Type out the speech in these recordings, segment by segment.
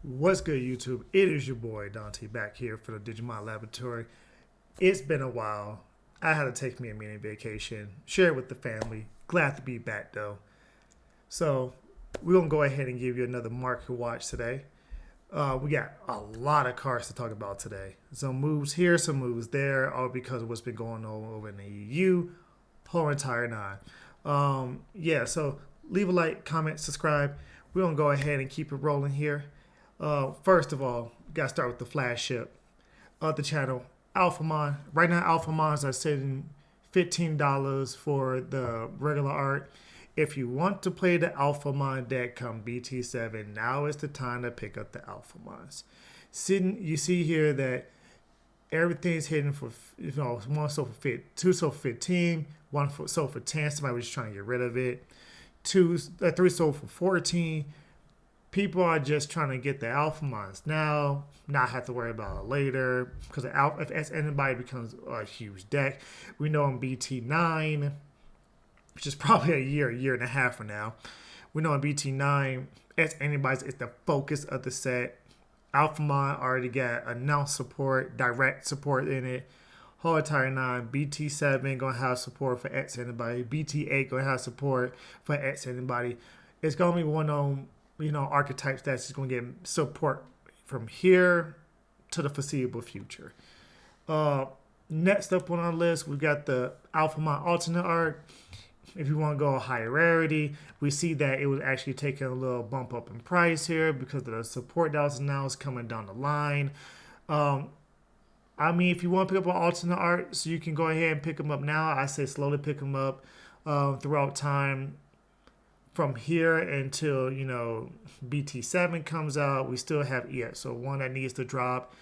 What's good, YouTube? It is your boy Dante back here for the Digimon Laboratory. It's been a while. I had to take me a mini vacation, share it with the family. Glad to be back though. So we're gonna go ahead and give you another market watch today. We got a lot of cards to talk about today. Some moves here, some moves there, all because of what's been going on over in the EU, whole entire nine. Yeah, so leave a like, comment, subscribe. We're gonna go ahead and keep it rolling here. First of all, gotta start with the flagship of the channel, Alphamon. Right now, Alphamons are sitting $15 for the regular art. If you want to play the Alphamon deck come BT7, now is the time to pick up the Alphamons. You see here that everything's hidden for one sold for two sold for 15, one sold for 10. Somebody was just trying to get rid of it. Three sold for 14. People are just trying to get the Alphamons now, not have to worry about it later. Because if anybody becomes a huge deck, we know in BT9, which is probably a year and a half from now, we know in BT9, as anybody's, it's the focus of the set. Alphamon already got announced support, direct support in it. Whole entire 9, BT7 gonna have support for X anybody. BT8 gonna have support for X anybody. It's gonna be one of them, archetypes that's just gonna get support from here to the foreseeable future. Next up on our list, we got the Alphamon alternate art. If you want to go higher rarity, we see that it was actually taking a little bump up in price here because of the support that was announced coming down the line. If you want to pick up an alternate art, so you can go ahead and pick them up now. I say slowly pick them up throughout time. From here until BT7 comes out, we still have so one that needs to drop.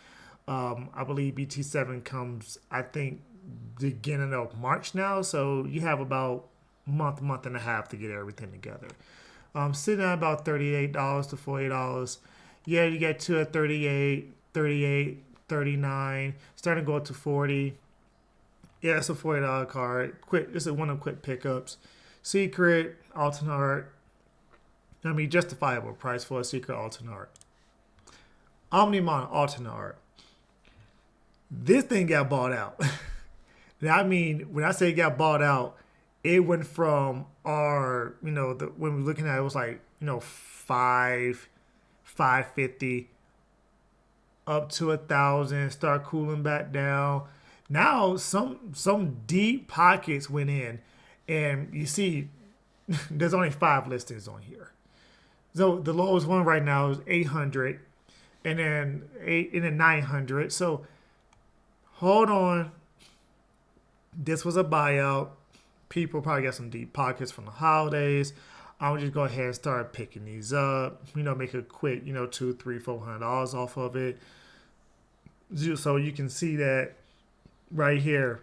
I believe BT7 comes, I think, beginning of March now. So you have about month and a half to get everything together. Sitting at about $38 to $40. Yeah, you get two at 38, 38, 39, starting to go up to 40. Yeah, it's a $40 card. Quick, it's one of the quick pickups. Secret, alternate art. Justifiable price for a secret alternate art. Omnimon alternate art. This thing got bought out. When I say it got bought out, it went from when we're looking at it was like, 550 up to 1,000, start cooling back down. Now some deep pockets went in, and you see there's only 5 listings on here. So the lowest one right now is 800, and then 900. So hold on, this was a buyout. People probably got some deep pockets from the holidays. I'll just go ahead and start picking these up. Make a quick, $200, $300, $400 off of it. So you can see that right here.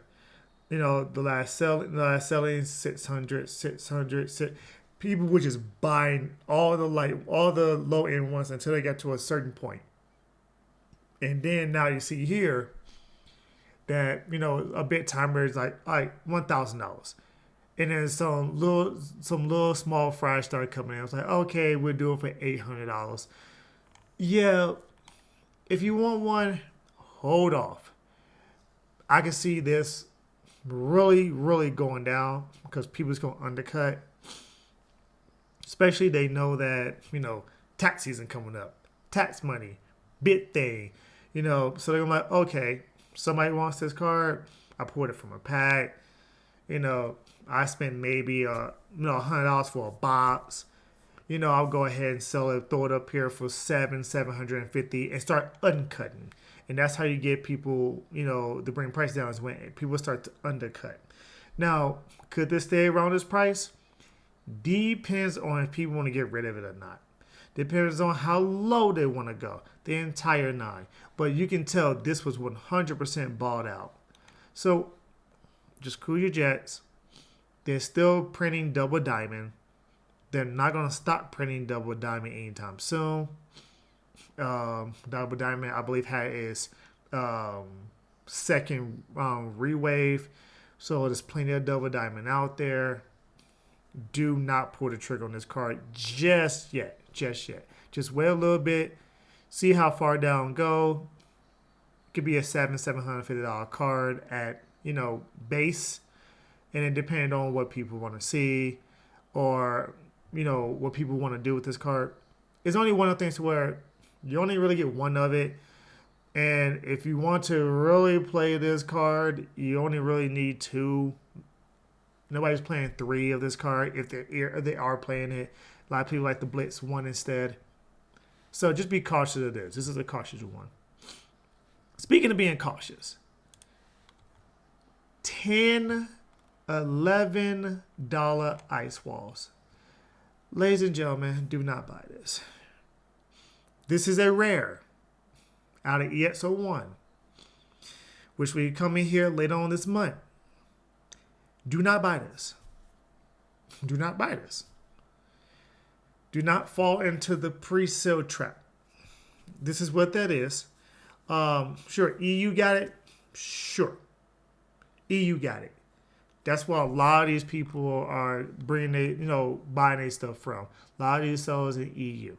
The last selling 600, 600. People were just buying all the low end ones until they got to a certain point. And then now you see here that a bit timer is like $1,000. And then some little small fries started coming in. I was like, okay, we'll do it for $800. Yeah, if you want one, hold off. I can see this really, really going down because people's going to undercut. Especially they know that, tax season coming up. Tax money, bit thing. So they're like, okay, somebody wants this card. I pulled it from a pack. I spend maybe $100 for a box. I'll go ahead and sell it, throw it up here for $750 and start uncutting. And that's how you get people, to bring price down is when people start to undercut. Now, could this stay around this price? Depends on if people want to get rid of it or not. Depends on how low they want to go. The entire 9. But you can tell this was 100% bought out. So, just cool your jets. They're still printing double diamond. They're not going to stop printing double diamond anytime soon. Double diamond, I believe, had its second rewave. So there's plenty of double diamond out there. Do not pull the trigger on this card just yet. Just wait a little bit. See how far down go. Could be a $750 card at, base. And it depends on what people want to see or, what people want to do with this card. It's only one of the things where you only really get one of it. And if you want to really play this card, you only really need two. Nobody's playing three of this card if they are playing it. A lot of people like the Blitz one instead. So just be cautious of this. This is a cautious one. Speaking of being cautious, $10, $11 ice walls. Ladies and gentlemen, do not buy this. This is a rare out of EX01, which we come in here later on this month. Do not buy this. Do not buy this. Do not fall into the pre-sale trap. This is what that is. Sure, EU got it. Sure. EU got it. That's why a lot of these people are buying their stuff from. A lot of these sellers in EU.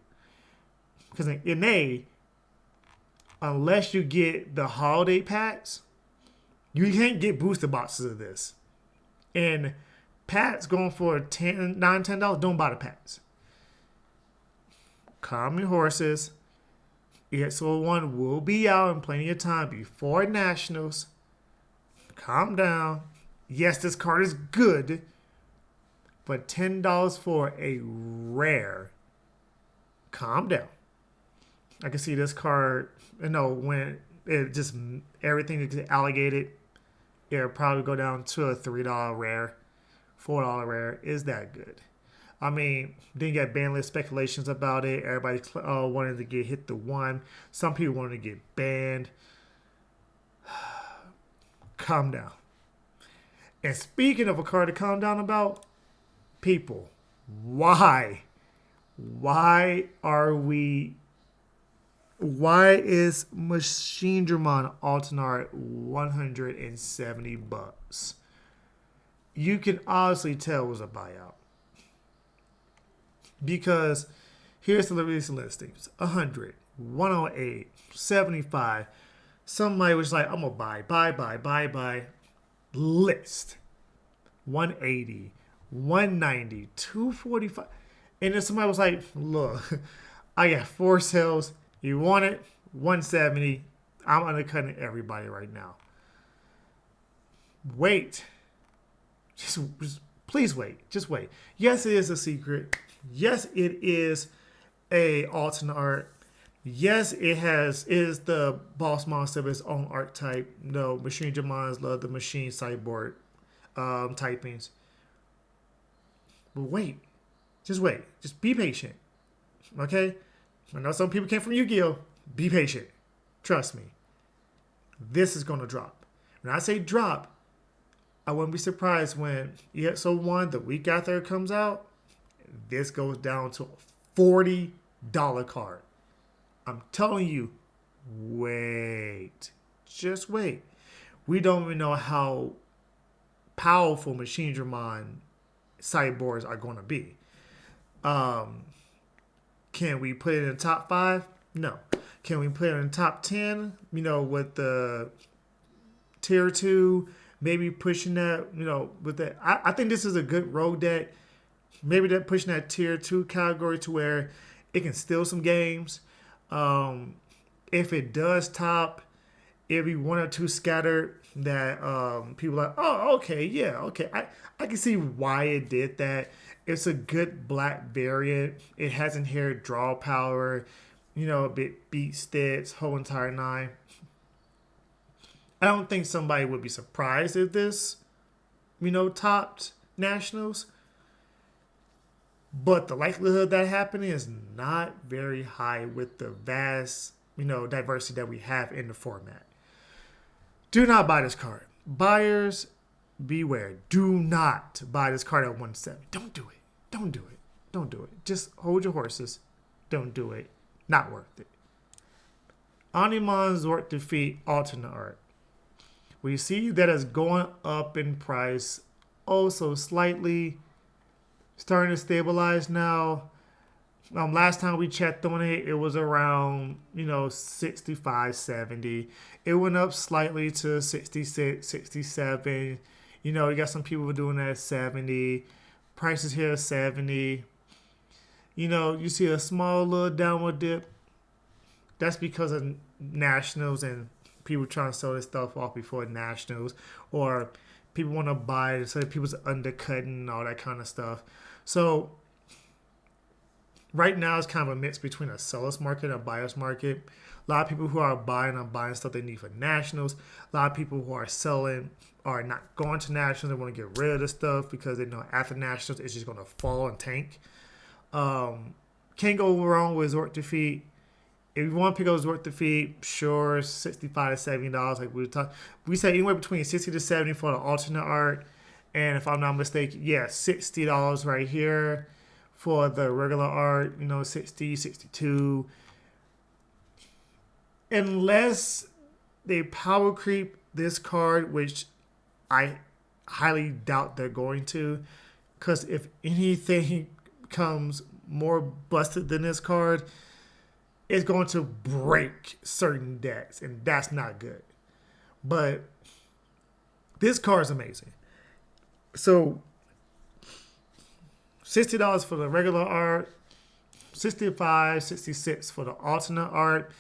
Because in A, unless you get the holiday packs, you can't get booster boxes of this. And packs going for $10, don't buy the packs. Calm your horses. EX01 will be out in plenty of time before Nationals. Calm down. Yes, this card is good, but $10 for a rare. Calm down. I can see this card, when it just everything is allocated, it'll probably go down to a $3 rare, $4 rare. Is that good? I mean, then you got ban list speculations about it. Everybody wanted to get hit the one. Some people wanted to get banned. Calm down. And speaking of a card to calm down about, people, why? Why is Machine Dramon Alternate $170? You can honestly tell it was a buyout. Because here's the recent listings: 100, 108, 75. Somebody was like, I'm going to buy. List 180, 190, 245. And then somebody was like, look, I got 4 sales. You want it? 170. I'm undercutting everybody right now. Wait. Just please wait. Just wait. Yes, it is a secret. Yes, it is a alternate art. Yes, it is the boss monster of its own archetype. No, Machine Dramon's love the machine cyborg typings. But wait. Just wait. Just be patient. Okay? I know some people came from Yu-Gi-Oh! Be patient. Trust me. This is going to drop. When I say drop, I wouldn't be surprised when EX01, the week after it comes out, this goes down to a $40 card. I'm telling you, wait. Just wait. We don't even know how powerful Machine Dramon cyborgs are going to be. Can we put it in the top 5? No. Can we put it in the top 10? With the tier 2, maybe pushing that, with that. I think this is a good road deck. Maybe that pushing that tier 2 category to where it can steal some games. If it does top, it'll be 1 or 2 scattered that people are like, oh, okay, yeah, okay. I can see why it did that. It's a good black variant. It has inherent draw power, a bit beat stats, whole entire 9. I don't think somebody would be surprised if this, topped Nationals. But the likelihood of that happening is not very high with the vast, diversity that we have in the format. Do not buy this card. Buyers, beware. Do not buy this card at 170. Don't do it. Don't do it. Don't do it. Just hold your horses. Don't do it. Not worth it. Omnimon Zord defeat alternate art. We see that it's going up in price also slightly. Starting to stabilize now. Last time we checked on it, it was around, 65, 70. It went up slightly to 66, 67. You got some people doing that at 70. Prices here are 70. You see a small little downward dip. That's because of nationals and people trying to sell this stuff off before nationals, or people want to buy it, so people's undercutting and all that kind of stuff. So right now it's kind of a mix between a seller's market and a buyer's market. A lot of people who are buying stuff they need for nationals. A lot of people who are selling are not going to nationals. They want to get rid of the stuff because they know after nationals it's just going to fall and tank. Can't go wrong with Zort Defeat. If you want to pick up Zort Defeat, sure, $65 to $70. Like we say anywhere between 60 to 70 for the alternate art, and if I'm not mistaken, yeah, $60 right here for the regular art. 60, 62. Unless they power creep this card, which I highly doubt they're going to, because if anything comes more busted than this card, it's going to break certain decks, and that's not good. But this card is amazing. So $60 for the regular art, 65, 66 for the alternate art.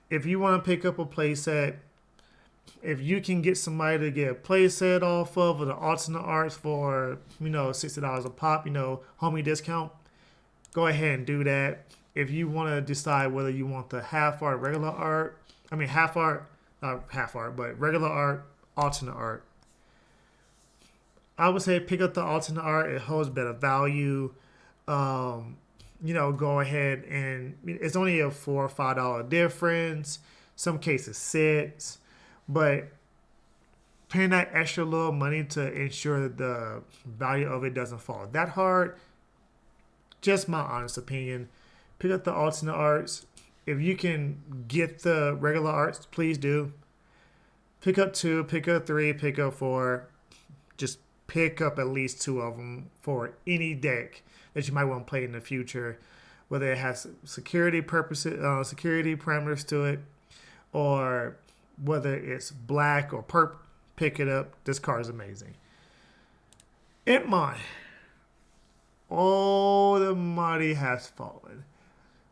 If you want to pick up a playset, if you can get somebody to get a playset off of, or the alternate arts for, $60 a pop, homie discount, go ahead and do that. If you want to decide whether you want the half art, regular art, half art, not half art, but regular art, alternate art, I would say pick up the alternate art. It holds better value. Go ahead and it's only a $4 or $5 difference. Some cases $6, but paying that extra little money to ensure that the value of it doesn't fall that hard. Just my honest opinion. Pick up the alternate arts. If you can get the regular arts, please do. Pick up 2, pick up 3, pick up 4. Just pick up at least 2 of them for any deck that you might want to play in the future, whether it has security purposes, security parameters to it, or whether it's black or purple. Pick it up. This card is amazing. Itmon. Oh, the mighty has fallen.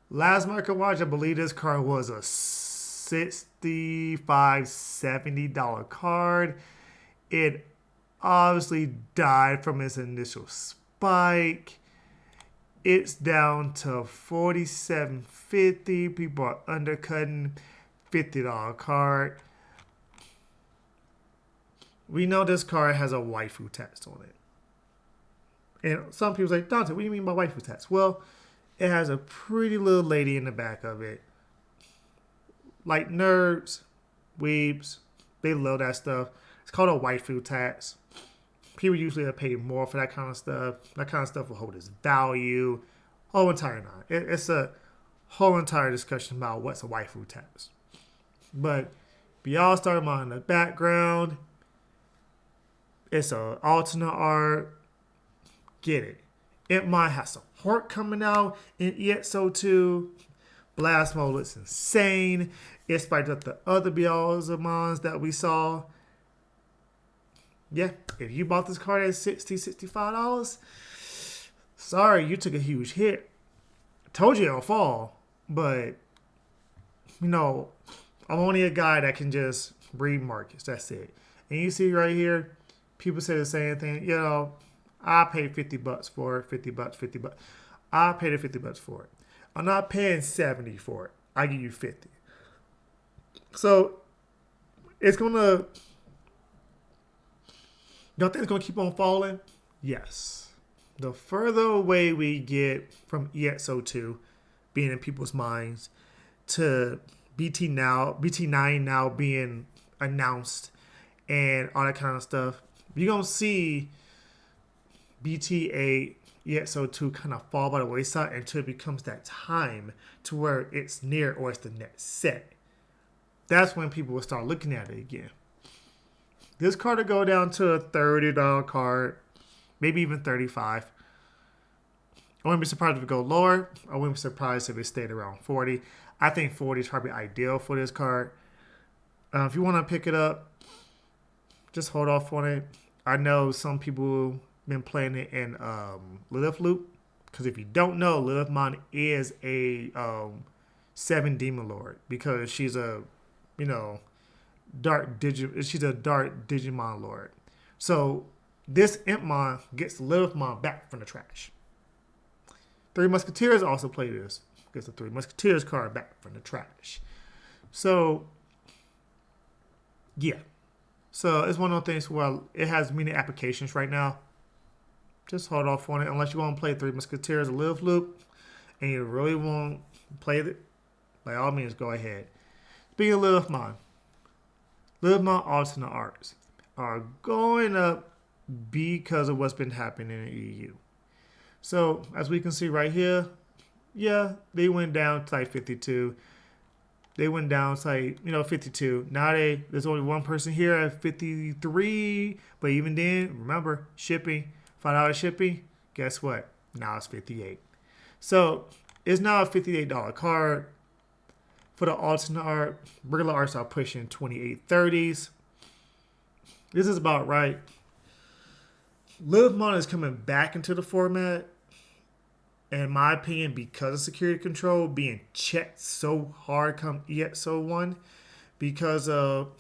Last market watch, I believe this card was a $65, $70 card. It obviously died from its initial spike. It's down to $47.50. People are undercutting $50 card. We know this card has a waifu text on it. And some people say, Dante, what do you mean by waifu text? Well, it has a pretty little lady in the back of it. Like nerds, weebs, they love that stuff. It's called a waifu tax. People usually are paid more for that kind of stuff. That kind of stuff will hold its value. Whole entire nine. It's a whole entire discussion about what's a waifu tax. But y'all start them on the background. It's an alternate art. Get it. It might have some support coming out in EXO2. Blast mode looks insane. It's spiked up the other Alphamons that we saw. Yeah, if you bought this card at $60, $65, sorry, you took a huge hit. I told you it'll fall, but, I'm only a guy that can just read markets. That's it. And you see right here, people say the same thing. I paid $50 for it, $50. I paid the $50 for it. I'm not paying $70 for it. I give you $50. So it's gonna. Don't think it's gonna keep on falling? Yes. The further away we get from EXO2 being in people's minds to BT9 now being announced and all that kind of stuff, you're gonna see BT8, EXO2 kind of fall by the wayside until it becomes that time to where it's near or it's the next set. That's when people will start looking at it again. This card will go down to a $30 card, maybe even $35. I wouldn't be surprised if it go lower. I wouldn't be surprised if it stayed around 40. I think 40 is probably ideal for this card. If you want to pick it up, just hold off on it. I know some people been playing it in Lilith Loop. Because if you don't know, Lilith Mine is a 7 Demon Lord. Because she's a, she's a dark Digimon Lord. So this Impmon gets Lilith Mine back from the trash. Three Musketeers also play this. Gets the Three Musketeers card back from the trash. So, yeah. So it's one of those things where it has many applications right now. Just hold off on it unless you want to play Three Musketeers or Live Loop and you really want to play it. By all means, go ahead. Speaking of Live Mine alternate arts are going up because of what's been happening in the EU. So as we can see right here, yeah, they went down to like 52. They went down to like, 52. Now there's only one person here at 53. But even then, remember, shipping, $5 shipping, guess what? Now it's 58. So it's now a $58 card. For the alternate art, regular arts are pushing 28.30s. This is about right. Alphamon is coming back into the format. In my opinion, because of security control being checked so hard come EXO 1, because of,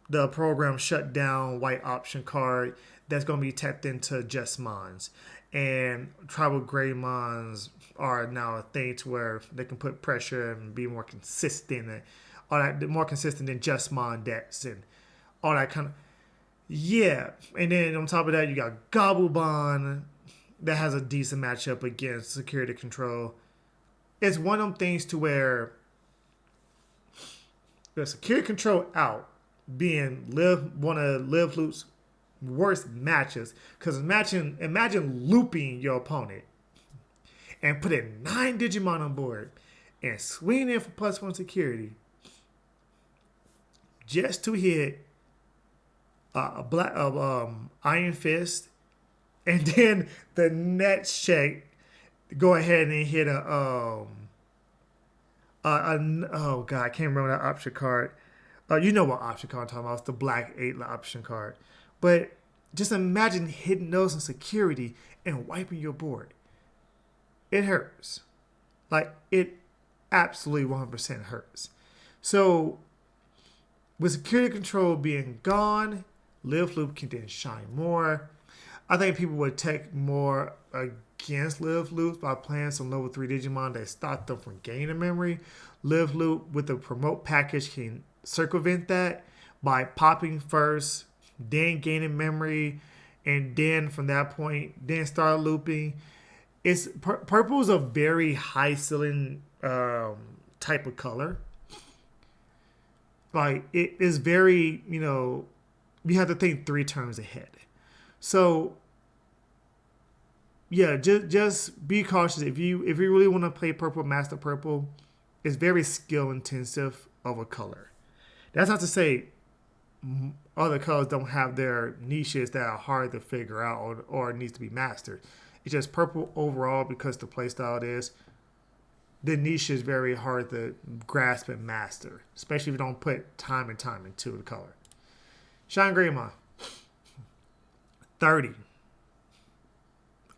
the program shut down white option card that's going to be tapped into just mines. And tribal Greymons are now a thing to where they can put pressure and be more consistent and all that, more consistent than just mine decks and all that kind of. Yeah. And then on top of that, you got Gobblebon that has a decent matchup against security control. It's one of them things to where the security control out being one of Live Loop's worst matches. Because imagine looping your opponent and putting 9 Digimon on board and swinging in for +1 security just to hit a black Iron Fist, and then the next check go ahead and hit oh god, I can't remember that option card. You know what option card I'm talking about? It's the black 8 option card. But just imagine hitting those in security and wiping your board. It hurts. Like, it absolutely 100% hurts. So, with security control being gone, Live Loop can then shine more. I think people would take more against Live Loop by playing some level 3 Digimon that stop them from gaining memory. Live Loop with the promote package can circumvent that by popping first, then gaining memory, and then from that point, then start looping. It's purple is a very high ceiling type of color. Like, it is very, you have to think 3 turns ahead. So, yeah, just be cautious. If you really want to play purple, master purple, it's very skill intensive of a color. That's not to say other colors don't have their niches that are hard to figure out or needs to be mastered. It's just purple overall, because the playstyle it is, the niche is very hard to grasp and master, especially if you don't put time and time into the color. Shawn Greymon, 30.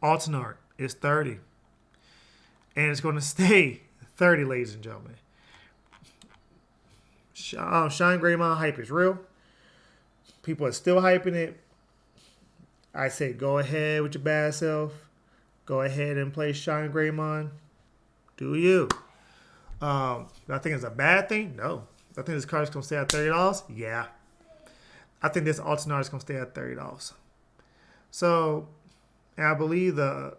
Alternate art is 30. And it's going to stay 30, ladies and gentlemen. Shawn Greymon hype is real. People are still hyping it. I say go ahead with your bad self. Go ahead and play Shawn Greymon. Do you? I think it's a bad thing? No. I think this card is going to stay at $30? Yeah. I think this alternate is going to stay at $30. So, and I believe the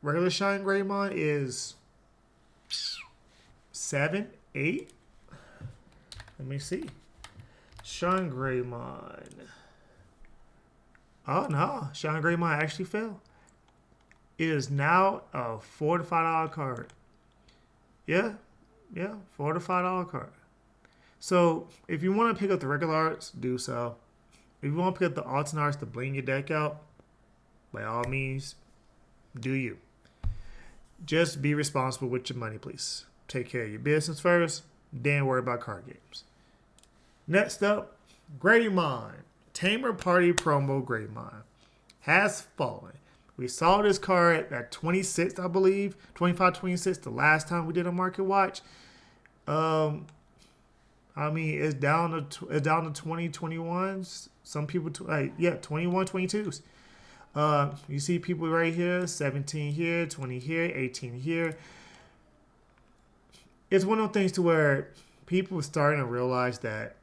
regular Shawn Greymon is 7, 8. Let me see. Shawn Greymon. Oh no, Shawn Greymon actually fell. It is now a $4 to $5 card. Yeah, $4 to $5 card. So if you want to pick up the regular arts, do so. If you want to pick up the alternate arts to bling your deck out, by all means, Do you. Just be responsible with your money, please. Take care of your business first, then worry about card games. Next up, Grady Mine. Tamer Party Promo Grady Mine has fallen. We saw this card at 26, I believe, 25, 26, the last time we did a market watch. I mean, it's down to 2021s. Some people, 21, 22s. You see people right here, 17 here, 20 here, 18 here. It's one of those things to where people are starting to realize that,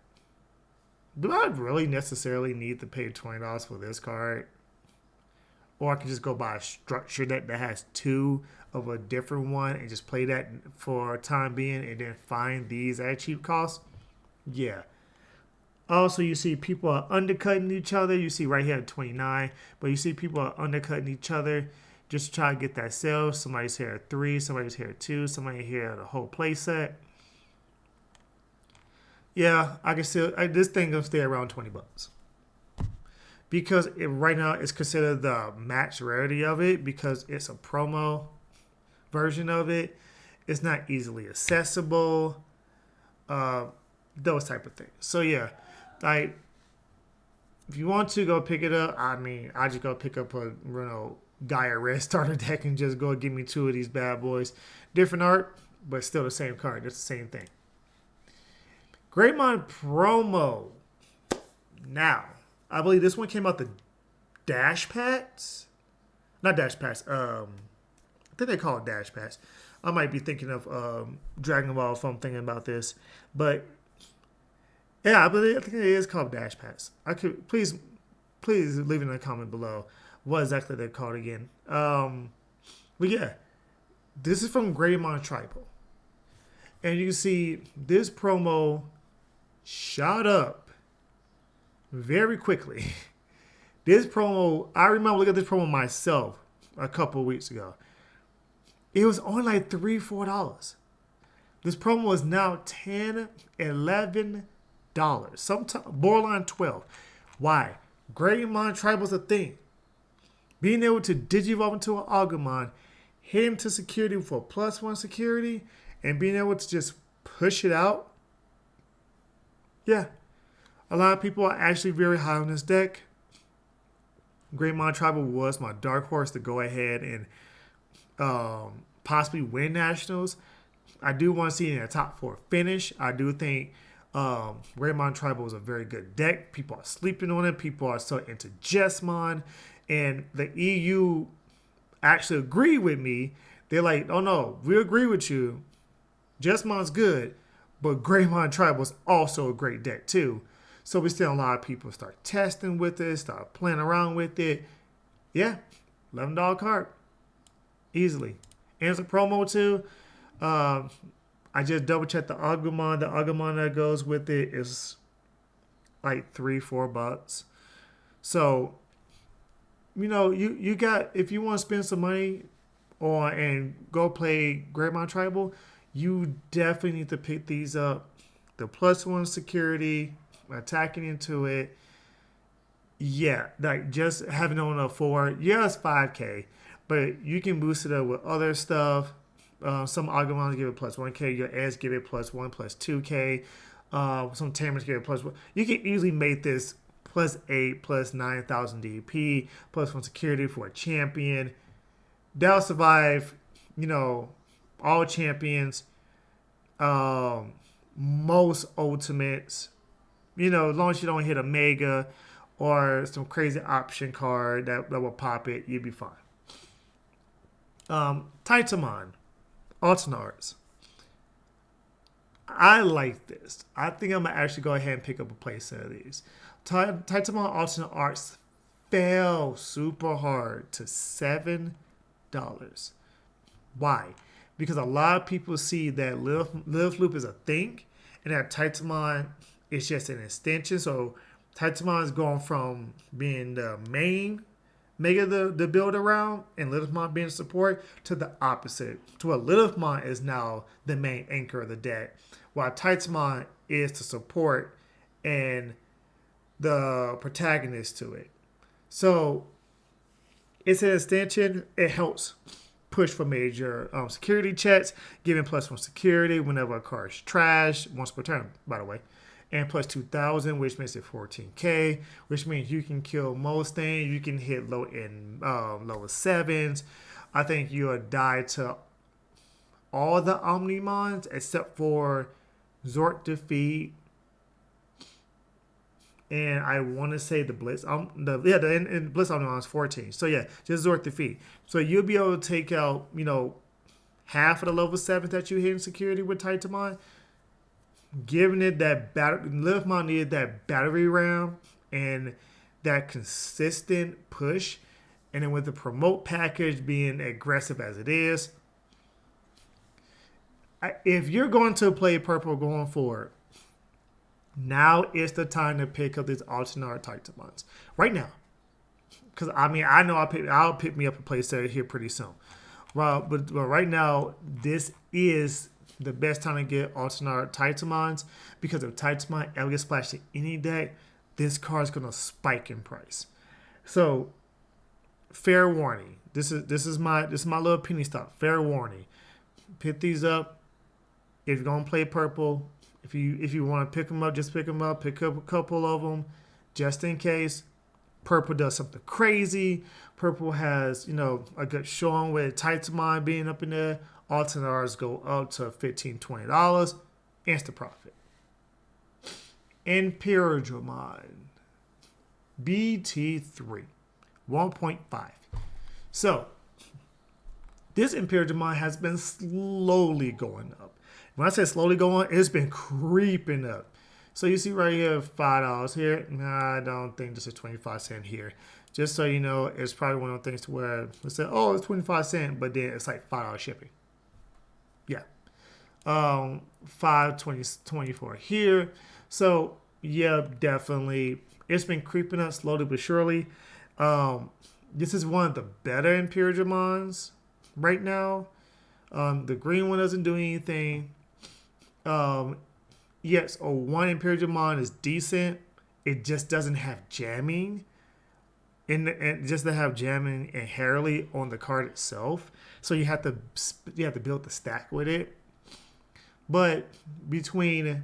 do I really necessarily need to pay $20 for this card? Or I can just go buy a structure that has two of a different one and just play that for time being and then find these at cheap cost. Yeah. Also, you see people are undercutting each other. You see right here at 29, but you see people are undercutting each other just to try to get that sale. Somebody's here at 3, somebody's here at 2, somebody here at a whole play set. Yeah, I can still, this thing gonna stay around $20. Because right now it's considered the max rarity of it because it's a promo version of it. It's not easily accessible. Those type of things. So yeah, like if you want to go pick it up, I mean, I just go pick up a Gaia Red starter deck and just go give me 2 of these bad boys. Different art, but still the same card. It's the same thing. Greymon Promo. Now, I believe this one came out the Dash Packs. Not Dash Packs. I think they call it Dash Packs. I might be thinking of Dragon Ball if I'm thinking about this. But yeah, I think it is called Dash Packs. I could please leave it in a comment below what exactly they're called again. But yeah, this is from Greymon Tribal. And you can see this promo shot up very quickly. This promo, I remember looking at this promo myself a couple of weeks ago. It was only like $3, $4. This promo is now $10, $11, sometimes borderline 12. Why? Greymon Tribal's a thing. Being able to digivolve into an Alphamon, hit him to security for +1 security, and being able to just push it out. Yeah. A lot of people are actually very high on this deck. Greymon Tribal was my dark horse to go ahead and possibly win nationals. I do want to see it in a top 4 finish. I do think Greymon Tribal is a very good deck. People are sleeping on it. People are so into Jesmon. And the EU actually agree with me. They're like, oh no, we agree with you. Jesmon's good, but Greymon Tribal is also a great deck too. So we still a lot of people start testing with it, start playing around with it. Yeah, $11 card. Easily. And it's a promo too. I just double checked the Agumon. The Agumon that goes with it is like $3, $4. So, you got, if you want to spend some money on and go play Greymon Tribal, you definitely need to pick these up. The +1 security, attacking into it. Yeah, like just having it on a 4, yeah, it's 5K, but you can boost it up with other stuff. Some Agumons give it +1K, your Eds give it +1, +2K. Some Tamers give it +1. You can easily make this +8, +9,000 DP, +1 security for a champion. That'll survive, all champions, most ultimates. As long as you don't hit a mega or some crazy option card that will pop it, you'll be fine. Titamon, alternate arts. I like this. I think I'm going to actually go ahead and pick up a playset of these. Titamon alternate arts fell super hard to $7. Why? Because a lot of people see that Live Loop is a thing and that Titamon is just an extension. So Titamon is going from being the main Mega the build around and Lilithmon being support to the opposite. To where Lilithmon is now the main anchor of the deck, while Titamon is the support and the protagonist to it. So It's an extension. It helps push for major security checks, giving +1 security whenever a car is trashed, once per turn, by the way. And plus 2,000, which makes it 14K, which means you can kill most things. You can hit lower sevens. I think you'll die to all the Omnimons except for Zort Defeat, and I want to say the Blitz. The Blitz Omnimon is 14. So yeah, just Zort Defeat. So you'll be able to take out half of the level 7 that you hit in security with Titamon. Giving it that battery, Livmon needed that battery round and that consistent push, and then with the promote package being aggressive as it is, if you're going to play purple going forward, now is the time to pick up these alternate Titamons right now. Because I know I'll pick me up a playset here pretty soon. Well, but right now, this is the best time to get alternate Titamons, because if Titamon ever gets splashed in any deck, this card is gonna spike in price. So, fair warning. This is my little penny stock. Fair warning. Pick these up if you're gonna play purple. If you want to pick them up, just pick them up. Pick up a couple of them, just in case. Purple does something crazy. Purple has a good showing with Titamon being up in there. Alternators go up to $15, $20. Instant profit. Imperial Mine. BT3. 1.5. So, this Imperial Mine has been slowly going up. When I say slowly going, it's been creeping up. So you see right here, $5 here. Nah, I don't think this is 25 cents here. Just so you know, it's probably one of the things to where let's say, oh, it's 25 cents, but then it's like $5 shipping. Yeah. 5.24 here. So yeah, definitely. It's been creeping up slowly but surely. This is one of the better Imperial Mines right now. The green one doesn't do anything. Yes, one Imperial Mine is decent. It just doesn't have jamming. And just to have jamming inherently on the card itself. So you have to build the stack with it. But between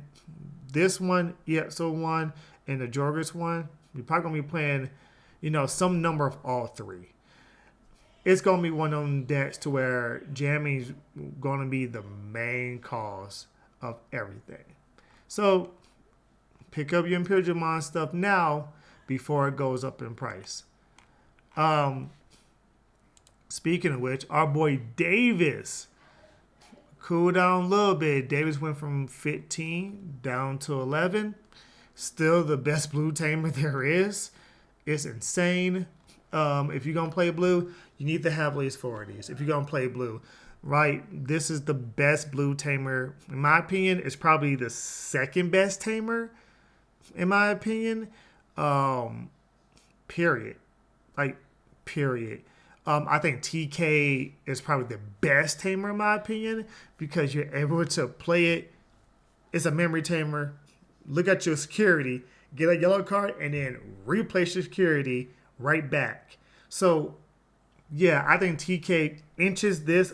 this one, EXO one, and the Jorgers one, we're probably gonna be playing, some number of all three. It's gonna be one of them decks to where jamming is gonna be the main cause of everything. So pick up your Imperial Mine stuff now before it goes up in price. Speaking of which, our boy Davis cooled down a little bit. Davis went from 15 down to 11. Still the best blue tamer there is. It's insane. If you're gonna play blue, you need to have at least 4 of these. If you're gonna play blue, right? This is the best blue tamer. In my opinion, it's probably the second best tamer. In my opinion, period. Period. I think TK is probably the best tamer in my opinion, because you're able to play it. It's a memory tamer. Look at your security, get a yellow card, and then replace your security right back. So, yeah, I think TK inches this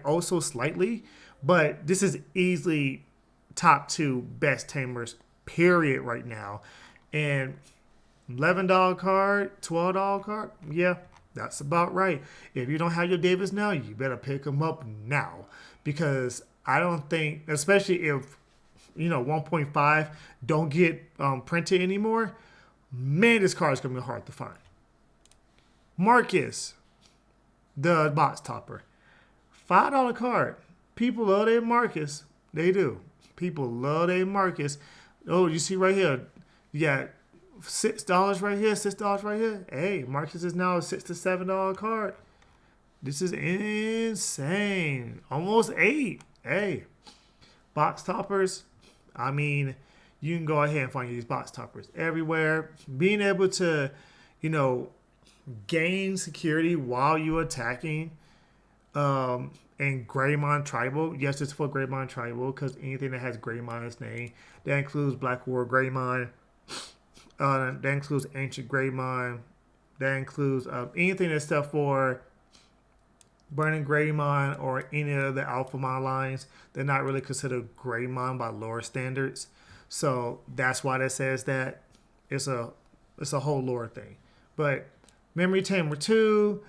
also slightly, but this is easily top 2 best tamers, period, right now. And $11 card, $12 card, yeah, that's about right. If you don't have your Davis now, you better pick them up now, because I don't think, especially if 1.5 don't get printed anymore, man, this card is gonna be hard to find. Marcus, the box topper, $5 card. People love their Marcus. They do. People love their Marcus. Oh, you see right here, you got $6 right here, $6 right here. Hey, Marcus is now a $6 to $7 card. This is insane. Almost 8. Hey, box toppers. I mean, you can go ahead and find these box toppers everywhere. Being able to, gain security while you're attacking. And Greymon Tribal. Yes, it's for Greymon Tribal, because anything that has Greymon in its name. That includes Black War Greymon. That includes Ancient Greymon. That includes anything that's stuff for burning Greymon or any of the Alphamon lines. They're not really considered Greymon by lore standards. So that's why that says that. It's a whole lore thing. But Memory Tamer 2,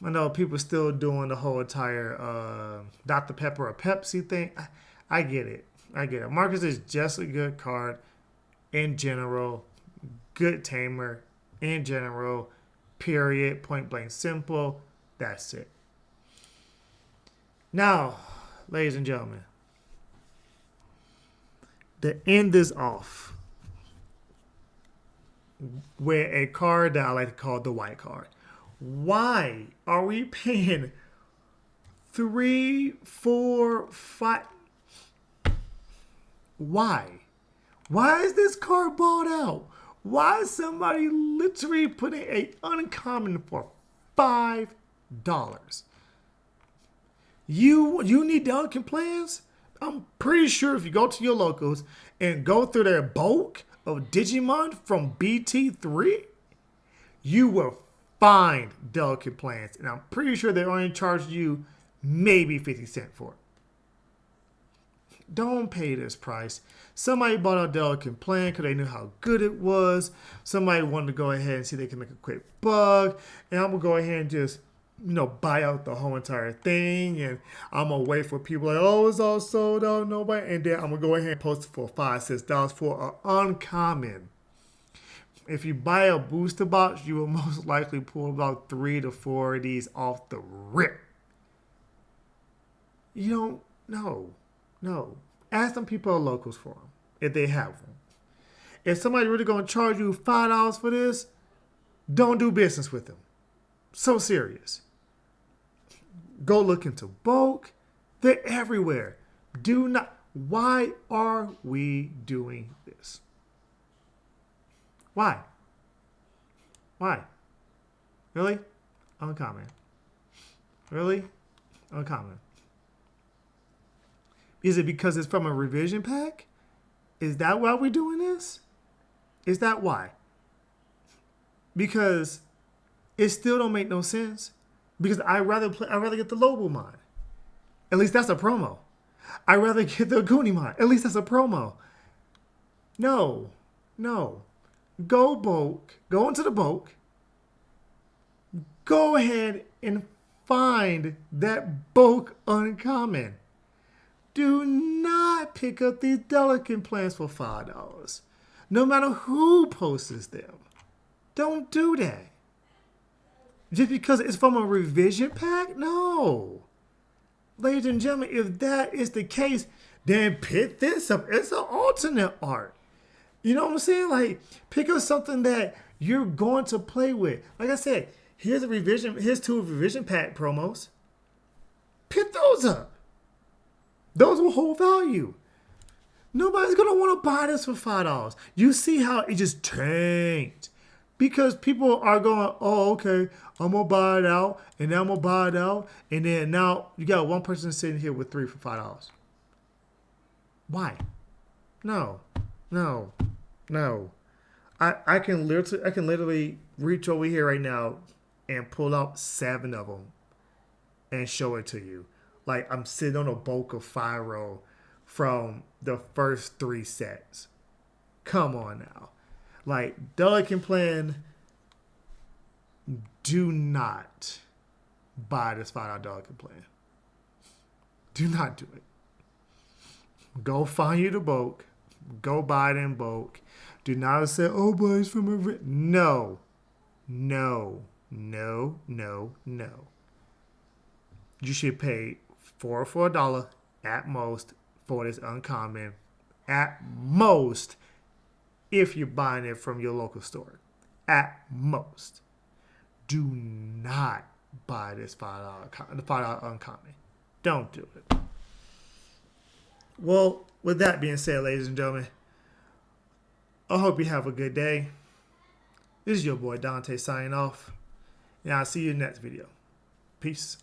I know people still doing the whole entire Dr. Pepper or Pepsi thing. I get it. I get it. Marcus is just a good card in general. Good tamer in general. Period. Point blank simple. That's it. Now, ladies and gentlemen, to end this off with a card that I like to call the white card. Why are we paying 3, 4, 5? Why? Why is this card bought out? Why is somebody literally putting a uncommon for $5? You need Dunkin' plans? I'm pretty sure if you go to your locals and go through their bulk of Digimon from BT3, you will find delicate plans. And I'm pretty sure they only charge you maybe 50 cents for it. Don't pay this price. Somebody bought a delicate plan because they knew how good it was. Somebody wanted to go ahead and see if they can make a quick buck. And I'm going to go ahead and just, buy out the whole entire thing. And I'm going to wait for people like, oh, it's all sold out. Nobody. And then I'm going to go ahead and post it for $5, $6 for an uncommon. If you buy a booster box, you will most likely pull about 3 to 4 of these off the rip. You don't know. No. Ask some people at locals for them if they have them. If somebody really going to charge you $5 for this, don't do business with them. So serious. Go look into bulk. They're everywhere. Do not. Why are we doing this? Why? Really? Uncommon. Really? Uncommon. Is it because it's from a revision pack? Is that why we're doing this? Is that why? Because it still don't make no sense. Because I'd rather get the Lobo Mine. At least that's a promo. I'd rather get the Goonie Mine. At least that's a promo. No. Go bulk. Go into the bulk. Go ahead and find that bulk uncommon. Do not pick up these delicate plants for $5. No matter who posts them. Don't do that. Just because it's from a revision pack? No. Ladies and gentlemen, if that is the case, then pick this up. It's an alternate art. You know what I'm saying? Like, pick up something that you're going to play with. Like I said, here's 2 revision pack promos. Pick those up. Those will hold value. Nobody's going to want to buy this for $5. You see how it just tanked. Because people are going, oh, okay, I'm going to buy it out, and then I'm going to buy it out, and then now you got one person sitting here with 3 for $5. Why? No. I can literally reach over here right now and pull out 7 of them and show it to you. Like I'm sitting on a bulk of Fyro from the first 3 sets. Come on now. Like, Delicate Plan, do not buy this $5 Delicate Plan. Do not do it. Go find you the bulk. Go buy it in bulk. Do not say, oh, but it's from a... No. You should pay $4 for $1 at most for this uncommon. At most, if you're buying it from your local store. At most. Do not buy this $5 uncommon. Don't do it. Well, with that being said, ladies and gentlemen, I hope you have a good day. This is your boy Dante signing off. And I'll see you in the next video. Peace.